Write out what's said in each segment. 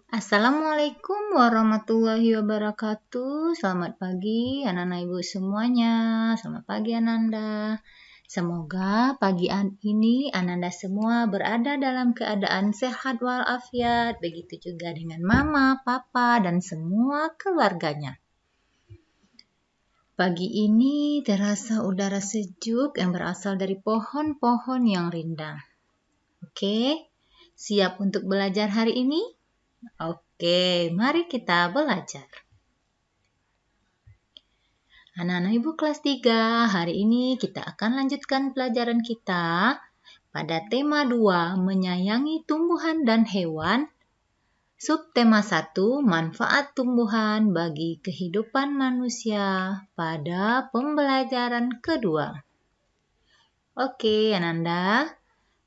Assalamualaikum warahmatullahi wabarakatuh. Selamat pagi anak-anak ibu semuanya. Selamat pagi Ananda. Semoga pagi ini Ananda semua berada dalam keadaan sehat walafiat. Begitu juga dengan mama, papa, dan semua keluarganya. Pagi ini terasa udara sejuk yang berasal dari pohon-pohon yang rindang. Oke, siap untuk belajar hari ini? Oke, mari kita belajar. Anak-anak ibu kelas 3, hari ini kita akan lanjutkan pelajaran kita pada tema 2, menyayangi tumbuhan dan hewan. Subtema 1, manfaat tumbuhan bagi kehidupan manusia pada pembelajaran kedua. Oke, Ananda,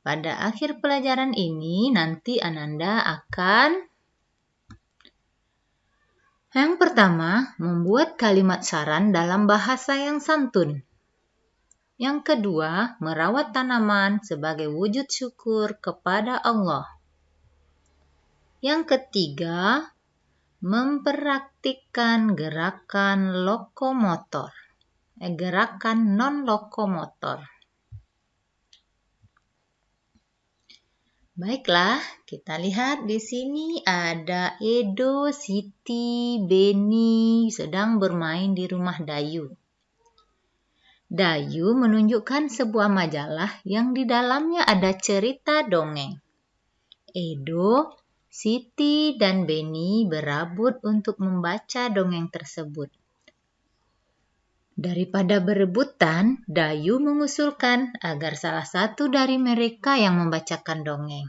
pada akhir pelajaran ini nanti Ananda akan yang pertama, membuat kalimat saran dalam bahasa yang santun. Yang kedua, merawat tanaman sebagai wujud syukur kepada Allah. Yang ketiga, mempraktikkan gerakan non-lokomotor. Baiklah, kita lihat di sini ada Edo, Siti, Beni sedang bermain di rumah Dayu. Dayu menunjukkan sebuah majalah yang di dalamnya ada cerita dongeng. Edo, Siti, dan Beni berebut untuk membaca dongeng tersebut. Daripada berebutan, Dayu mengusulkan agar salah satu dari mereka yang membacakan dongeng.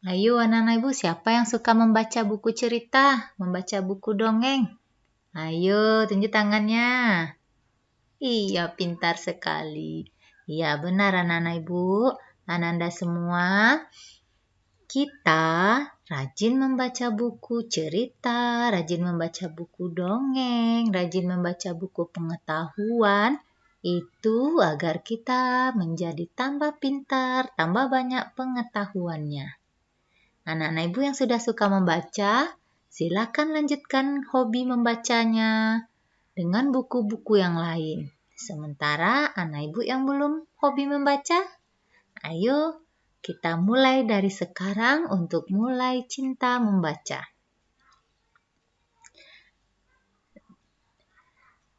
Ayo anak-anak ibu, siapa yang suka membaca buku cerita, membaca buku dongeng? Ayo, tunjuk tangannya. Iya, pintar sekali. Iya, benar anak-anak ibu. Ananda semua, kita rajin membaca buku cerita, rajin membaca buku dongeng, rajin membaca buku pengetahuan, itu agar kita menjadi tambah pintar, tambah banyak pengetahuannya. Anak-anak ibu yang sudah suka membaca, silakan lanjutkan hobi membacanya dengan buku-buku yang lain. Sementara anak ibu yang belum hobi membaca, ayo kita mulai dari sekarang untuk mulai cinta membaca.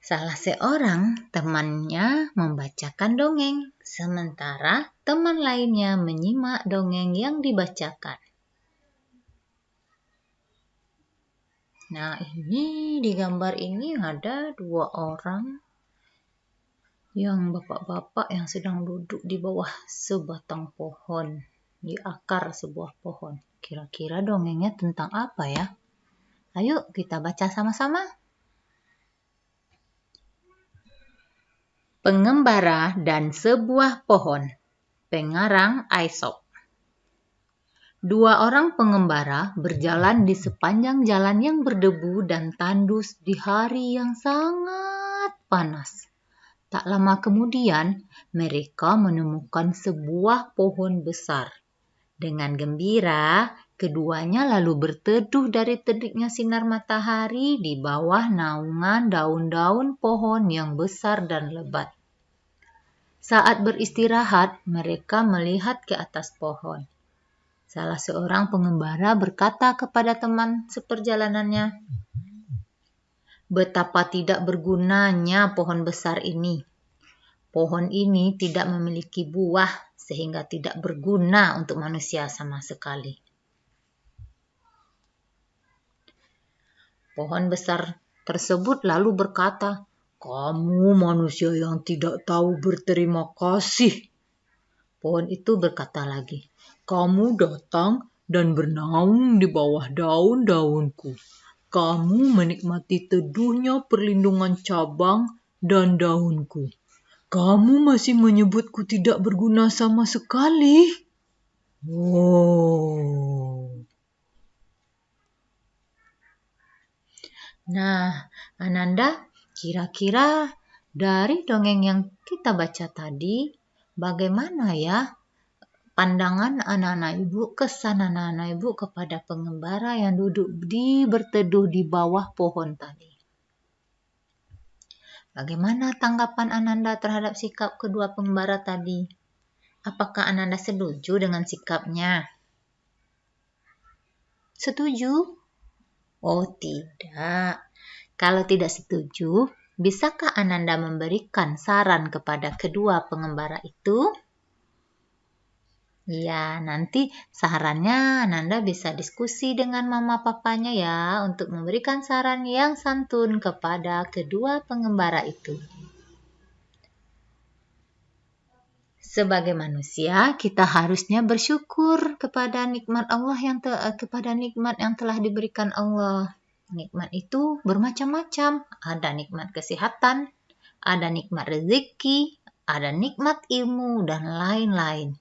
Salah seorang temannya membacakan dongeng, sementara teman lainnya menyimak dongeng yang dibacakan. Nah, ini di gambar ini ada dua orang yang bapak-bapak yang sedang duduk di bawah sebatang pohon, di akar sebuah pohon. Kira-kira dongengnya tentang apa ya? Ayo kita baca sama-sama. Pengembara dan sebuah pohon. Pengarang Aesop. Dua orang pengembara berjalan di sepanjang jalan yang berdebu dan tandus di hari yang sangat panas. Tak lama kemudian, mereka menemukan sebuah pohon besar. Dengan gembira, keduanya lalu berteduh dari teriknya sinar matahari di bawah naungan daun-daun pohon yang besar dan lebat. Saat beristirahat, mereka melihat ke atas pohon. Salah seorang pengembara berkata kepada teman seperjalanannya, "Betapa tidak bergunanya pohon besar ini. Pohon ini tidak memiliki buah sehingga tidak berguna untuk manusia sama sekali." Pohon besar tersebut lalu berkata, "Kamu manusia yang tidak tahu berterima kasih." Pohon itu berkata lagi, "Kamu datang dan bernaung di bawah daun-daunku. Kamu menikmati teduhnya perlindungan cabang dan daunku. Kamu masih menyebutku tidak berguna sama sekali." Oh. Nah, Ananda, kira-kira dari dongeng yang kita baca tadi, bagaimana ya pandangan anak-anak ibu, kesan anak-anak ibu kepada pengembara yang duduk berteduh di bawah pohon tadi. Bagaimana tanggapan Ananda terhadap sikap kedua pengembara tadi? Apakah Ananda setuju dengan sikapnya? Setuju? Oh, tidak. Kalau tidak setuju, bisakah Ananda memberikan saran kepada kedua pengembara itu? Ya, nanti sarannya Ananda bisa diskusi dengan mama papanya ya untuk memberikan saran yang santun kepada kedua pengembara itu. Sebagai manusia, kita harusnya bersyukur kepada nikmat Allah yang telah diberikan Allah. Nikmat itu bermacam-macam. Ada nikmat kesehatan, ada nikmat rezeki, ada nikmat ilmu, dan lain-lain.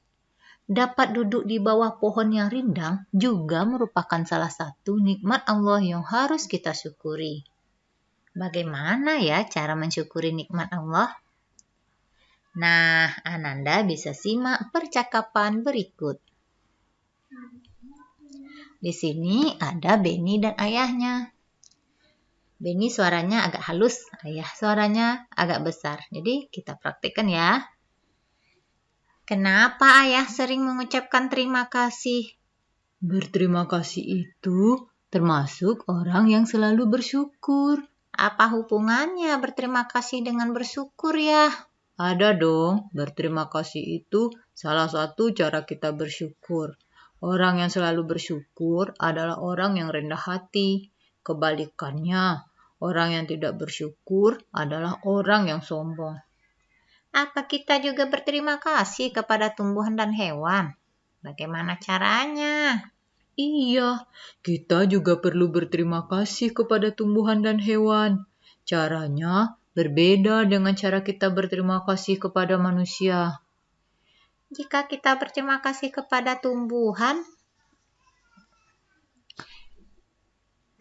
Dapat duduk di bawah pohon yang rindang juga merupakan salah satu nikmat Allah yang harus kita syukuri. Bagaimana ya cara mensyukuri nikmat Allah? Nah, Ananda bisa simak percakapan berikut. Di sini ada Benny dan ayahnya. Benny suaranya agak halus, ayah suaranya agak besar. Jadi kita praktikkan ya. Kenapa ayah sering mengucapkan terima kasih? Berterima kasih itu termasuk orang yang selalu bersyukur. Apa hubungannya berterima kasih dengan bersyukur ya? Ada dong, berterima kasih itu salah satu cara kita bersyukur. Orang yang selalu bersyukur adalah orang yang rendah hati. Kebalikannya, orang yang tidak bersyukur adalah orang yang sombong. Apa kita juga berterima kasih kepada tumbuhan dan hewan? Bagaimana caranya? Iya, kita juga perlu berterima kasih kepada tumbuhan dan hewan. Caranya berbeda dengan cara kita berterima kasih kepada manusia. Jika kita berterima kasih kepada tumbuhan,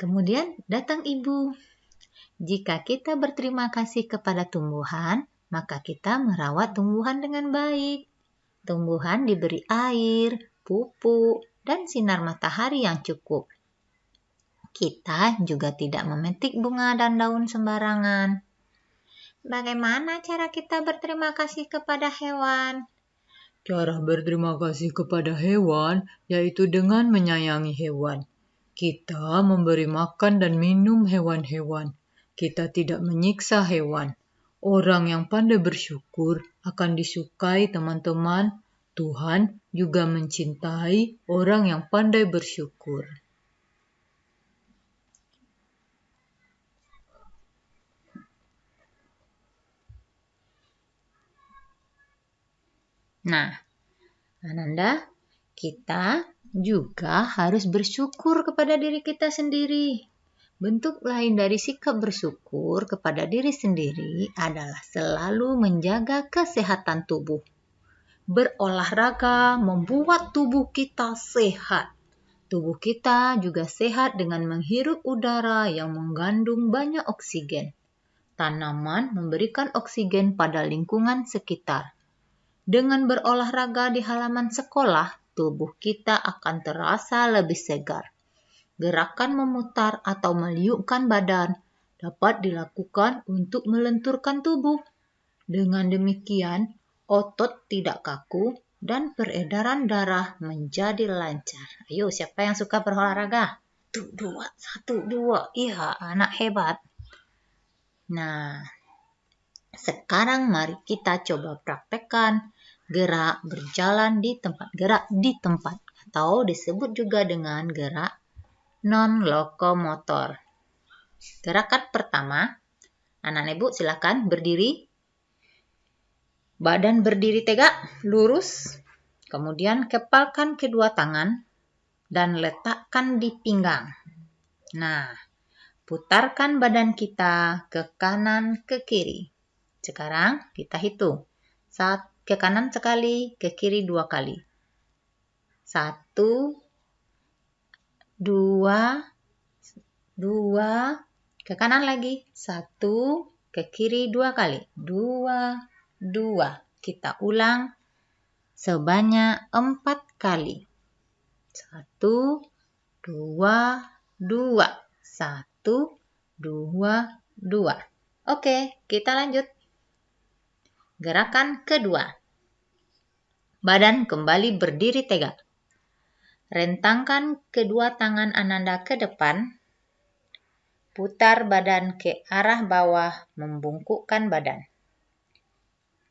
kemudian datang ibu. Jika kita berterima kasih kepada tumbuhan, maka kita merawat tumbuhan dengan baik. Tumbuhan diberi air, pupuk, dan sinar matahari yang cukup. Kita juga tidak memetik bunga dan daun sembarangan. Bagaimana cara kita berterima kasih kepada hewan? Cara berterima kasih kepada hewan yaitu dengan menyayangi hewan. Kita memberi makan dan minum hewan-hewan. Kita tidak menyiksa hewan. Orang yang pandai bersyukur akan disukai teman-teman. Tuhan juga mencintai orang yang pandai bersyukur. Nah, Ananda, kita juga harus bersyukur kepada diri kita sendiri. Bentuk lain dari sikap bersyukur kepada diri sendiri adalah selalu menjaga kesehatan tubuh. Berolahraga membuat tubuh kita sehat. Tubuh kita juga sehat dengan menghirup udara yang mengandung banyak oksigen. Tanaman memberikan oksigen pada lingkungan sekitar. Dengan berolahraga di halaman sekolah, tubuh kita akan terasa lebih segar. Gerakan memutar atau meliukkan badan dapat dilakukan untuk melenturkan tubuh. Dengan demikian, otot tidak kaku dan peredaran darah menjadi lancar. Ayo, siapa yang suka berolahraga? 1, 2. Iya, anak hebat. Nah, sekarang mari kita coba praktekkan gerak berjalan di tempat, gerak di tempat, atau disebut juga dengan gerak non-lokomotor. Gerakan pertama, anak-anak ibu silakan berdiri. Badan berdiri tegak, lurus. Kemudian kepalkan kedua tangan dan letakkan di pinggang. Nah, putarkan badan kita ke kanan, ke kiri. Sekarang kita hitung. Ke kanan sekali, ke kiri 2 kali. 1, 2, ke kanan lagi. 1, ke kiri 2 kali. 2. Kita ulang. sebanyak 4 kali. 1, 2, 2. 1, 2, 2. Oke, kita lanjut. Gerakan kedua. Badan kembali berdiri tegak. Rentangkan kedua tangan Ananda ke depan. Putar badan ke arah bawah, membungkukkan badan.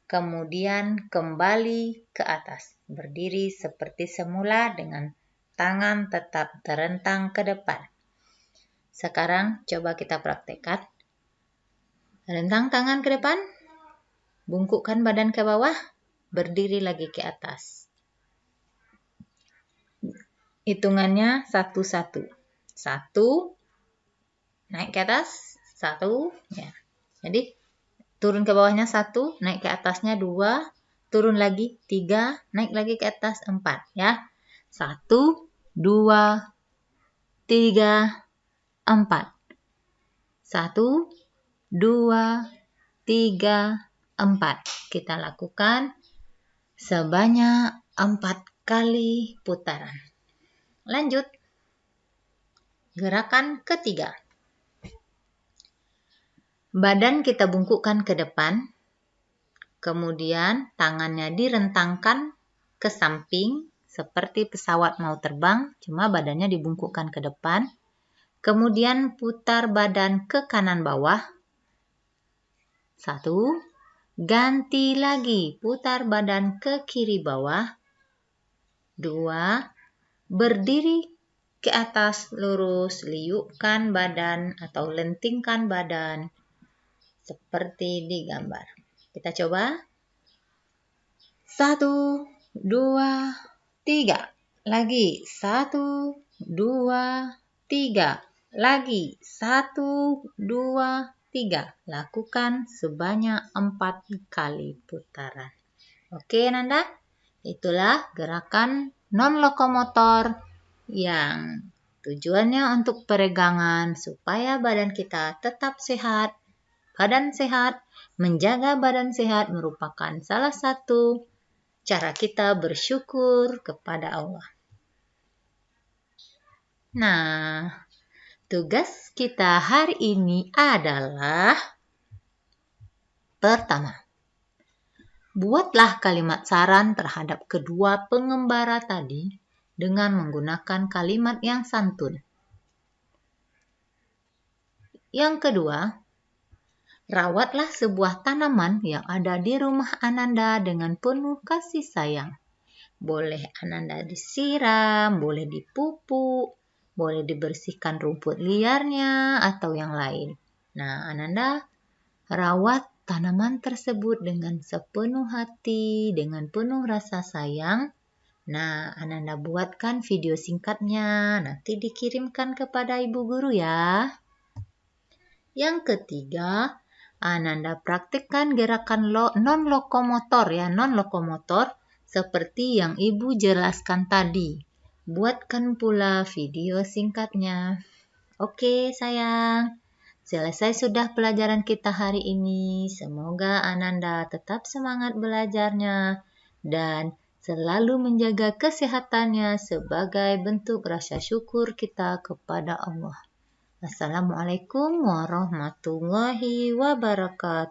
Kemudian kembali ke atas. Berdiri seperti semula dengan tangan tetap terentang ke depan. Sekarang coba kita praktekkan. Rentang tangan ke depan. Bungkukkan badan ke bawah. Berdiri lagi ke atas. Hitungannya 1-1. 1, naik ke atas, 1, ya. Jadi turun ke bawahnya 1, naik ke atasnya 2, turun lagi 3, naik lagi ke atas 4, ya. 1, 2, 3, 4. 1, 2, 3, 4. Kita lakukan sebanyak 4 kali putaran. Lanjut. Gerakan ketiga. Badan kita bungkukkan ke depan, kemudian tangannya direntangkan ke samping seperti pesawat mau terbang, cuma badannya dibungkukkan ke depan. Kemudian putar badan ke kanan bawah. 1, ganti lagi, putar badan ke kiri bawah. 2, berdiri ke atas lurus, liukkan badan atau lentingkan badan. Seperti di gambar. Kita coba. 1, 2, 3. Lagi. 1, 2, 3. Lagi. 1, 2, 3. Lakukan sebanyak 4 kali putaran. Oke, Nanda? Itulah gerakan non-lokomotor yang tujuannya untuk peregangan supaya badan kita tetap sehat. Badan sehat, menjaga badan sehat merupakan salah satu cara kita bersyukur kepada Allah. Nah, tugas kita hari ini adalah pertama, buatlah kalimat saran terhadap kedua pengembara tadi dengan menggunakan kalimat yang santun. Yang kedua, rawatlah sebuah tanaman yang ada di rumah Ananda dengan penuh kasih sayang. Boleh Ananda disiram, boleh dipupuk, boleh dibersihkan rumput liarnya, atau yang lain. Nah, Ananda rawat tanaman tersebut dengan sepenuh hati, dengan penuh rasa sayang. Nah, Ananda buatkan video singkatnya, nanti dikirimkan kepada ibu guru ya. Yang ketiga, Ananda praktikkan gerakan non-lokomotor ya, non-lokomotor seperti yang Ibu jelaskan tadi. Buatkan pula video singkatnya. Oke, sayang. Selesai sudah pelajaran kita hari ini. Semoga Ananda tetap semangat belajarnya dan selalu menjaga kesehatannya sebagai bentuk rasa syukur kita kepada Allah. Assalamualaikum warahmatullahi wabarakatuh.